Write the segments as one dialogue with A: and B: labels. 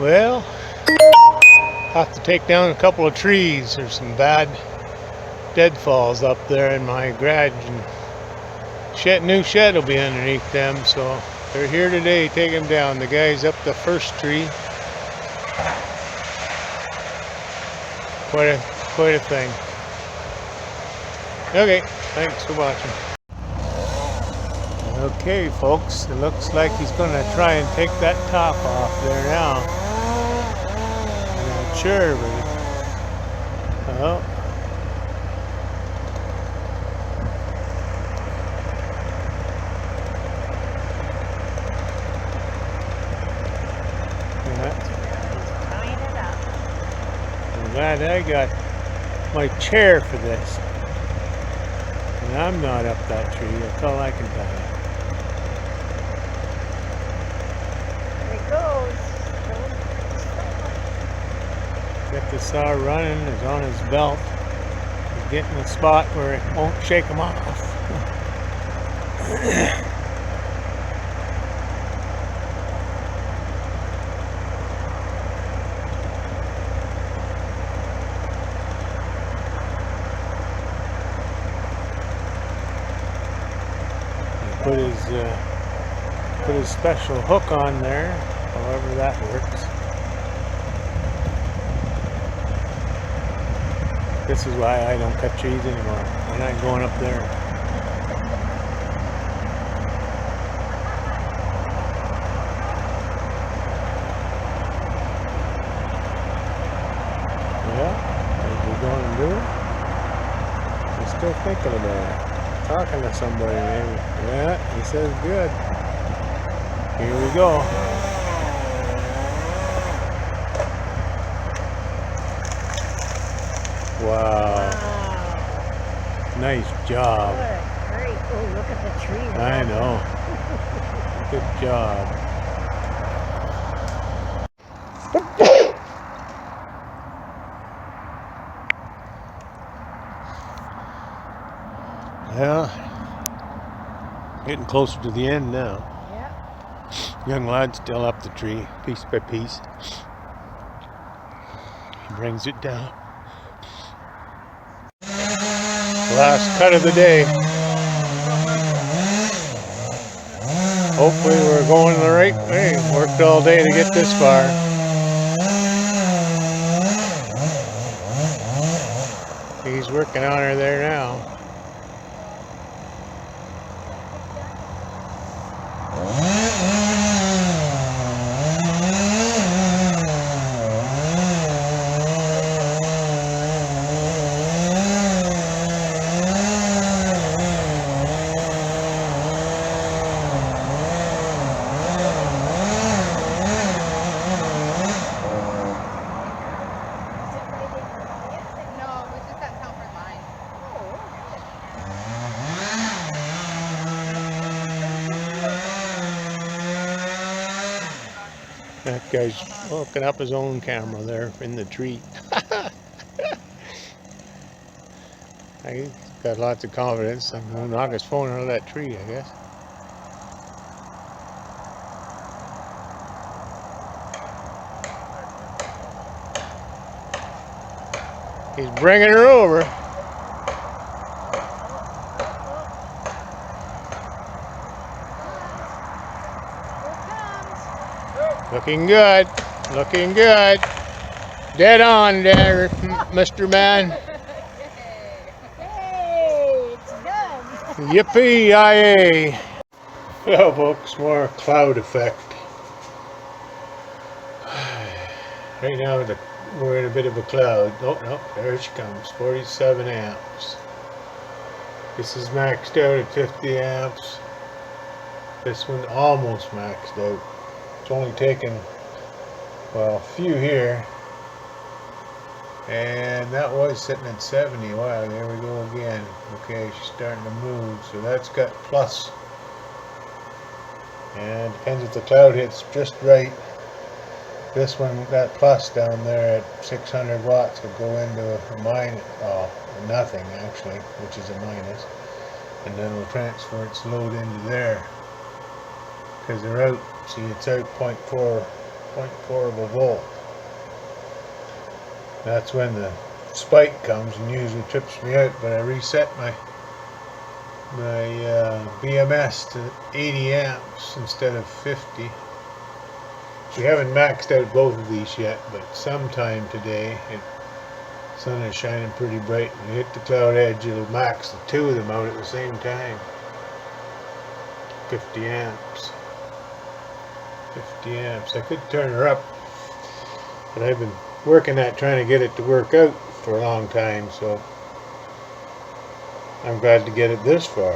A: Well, have to take down a couple of trees. There's some bad deadfalls up there in my garage, and new shed will be underneath them. So they're here today. Take them down. The guy's up the first tree. Quite a thing. Okay, thanks for watching. Okay, folks, it looks like he's going to try and take that top off there now. I'm not sure, but oh. I'm glad I got my chair for this. And I'm not up that tree, that's all I can tell you.
B: There it goes.
A: Get the saw running, it's on his belt. He's getting a spot where it won't shake him off. Put his special hook on there, however that works. This is why I don't cut trees anymore. I'm not going up there. Yeah, what are you going to do? I'm still thinking about it. Talking to somebody, maybe. Yeah, he says good. Here we go. Wow. Nice job.
B: Great. Oh, look at the tree.
A: I know. Good job. Well, getting closer to the end now.
B: Yep.
A: Young lad still up the tree, piece by piece. He brings it down. Last cut of the day. Hopefully we're going the right way. Worked all day to get this far. He's working on her there now. That guy's hooking up his own camera there in the tree. He's got lots of confidence. I'm going to knock his phone out of that tree, I guess. He's bringing her over. Looking good. Looking good. Dead on there, Mr. Man.
B: Hey, it's done.
A: Yippee-yi-yay. Well, folks, more cloud effect. Right now we're in a bit of a cloud. Oh, no, there she comes. 47 amps. This is maxed out at 50 amps. This one almost maxed out. It's only taken, well, a few here. And that was sitting at 70. Wow, there we go again. Okay, she's starting to move. So that's got plus. And depends if the cloud hits just right. This one, that plus down there at 600 watts will go into a minus, nothing actually, which is a minus. And then we'll transfer its load into there. Because they're out, see it's out 0.4 0.4 of a volt. That's when the spike comes and usually trips me out, but I reset my BMS to 80 amps instead of 50. We haven't maxed out both of these yet, but sometime today, the sun is shining pretty bright, and you hit the cloud edge, it'll max the two of them out at the same time. 50 amps. 50 amps. I could turn her up, but I've been working at trying to get it to work out for a long time, so I'm glad to get it this far.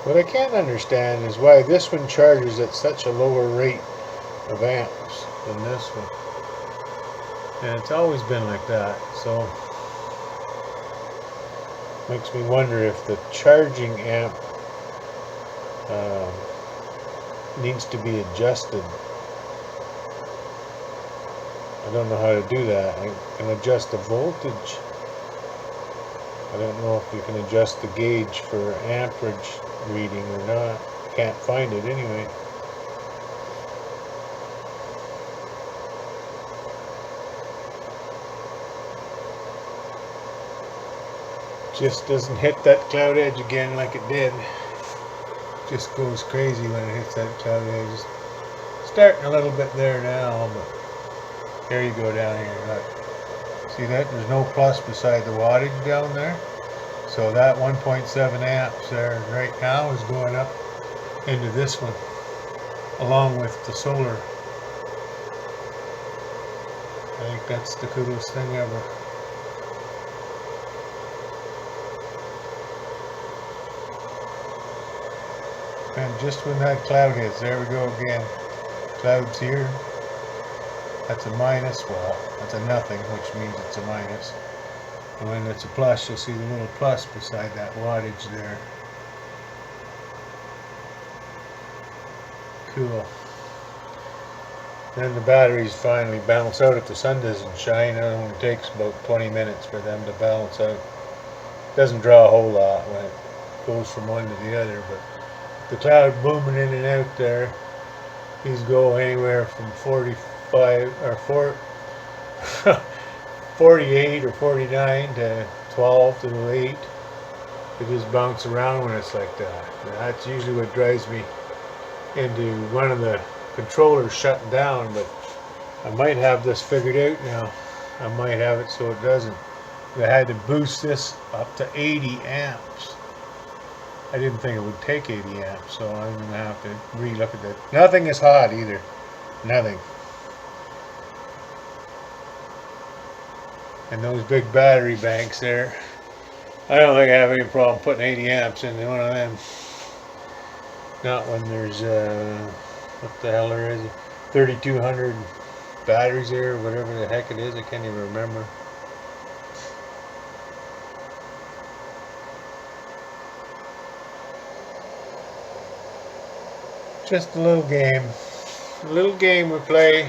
A: What I can't understand is why this one charges at such a lower rate of amps than this one. And it's always been like that, so makes me wonder if the charging amp needs to be adjusted. I don't know how to do that. I can adjust the voltage. I don't know if you can adjust the gauge for amperage reading or not. Can't find it anyway. Just doesn't hit that cloud edge again like it did. Just goes crazy when it hits that cloud edge. It's starting a little bit there now, but there you go down here. Look. See that? There's no plus beside the wattage down there. So that 1.7 amps there right now is going up into this one, along with the solar. I think that's the coolest thing ever. And just when that cloud hits, there we go again. Clouds here. That's a minus. Well, that's a nothing, which means it's a minus. And when it's a plus, you'll see the little plus beside that wattage there. Cool. Then the batteries finally balance out if the sun doesn't shine. It only takes about 20 minutes for them to balance out. It doesn't draw a whole lot when it goes from one to the other, but the cloud booming in and out there, these go anywhere from 45 or 48 or 49 to 12 to 8. They just bounce around when it's like that. And that's usually what drives me into one of the controllers shutting down, but I might have this figured out now. I might have it so it doesn't. I had to boost this up to 80 amps. I didn't think it would take 80 amps, so I'm going to have to re-look at that. Nothing is hot either. Nothing. And those big battery banks there, I don't think I have any problem putting 80 amps into one of them. Not when there's, what the hell there is, 3,200 batteries there, or whatever the heck it is, I can't even remember. Just a little game we play.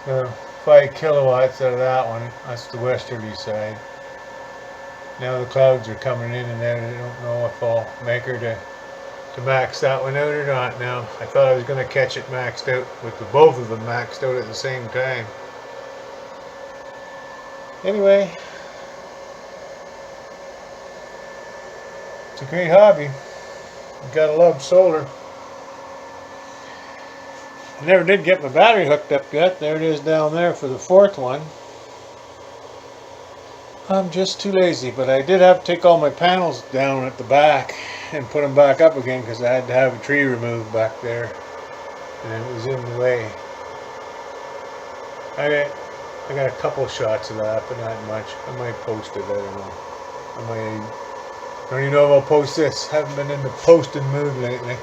A: 5 kilowatts out of that one. That's the westerly side. Now the clouds are coming in and out. I don't know if I'll make her to max that one out or not now. I thought I was going to catch it maxed out with the both of them maxed out at the same time. Anyway, it's a great hobby. You gotta love solar. I never did get my battery hooked up yet. There it is down there for the 4th one. I'm just too lazy, but I did have to take all my panels down at the back and put them back up again because I had to have a tree removed back there and it was in the way. I got a couple shots of that, but not much. I might post it, I don't know. I don't even know if I'll post this. Haven't been in the posting mood lately.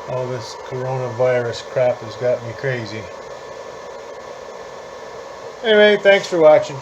A: All this coronavirus crap has got me crazy. Anyway, thanks for watching.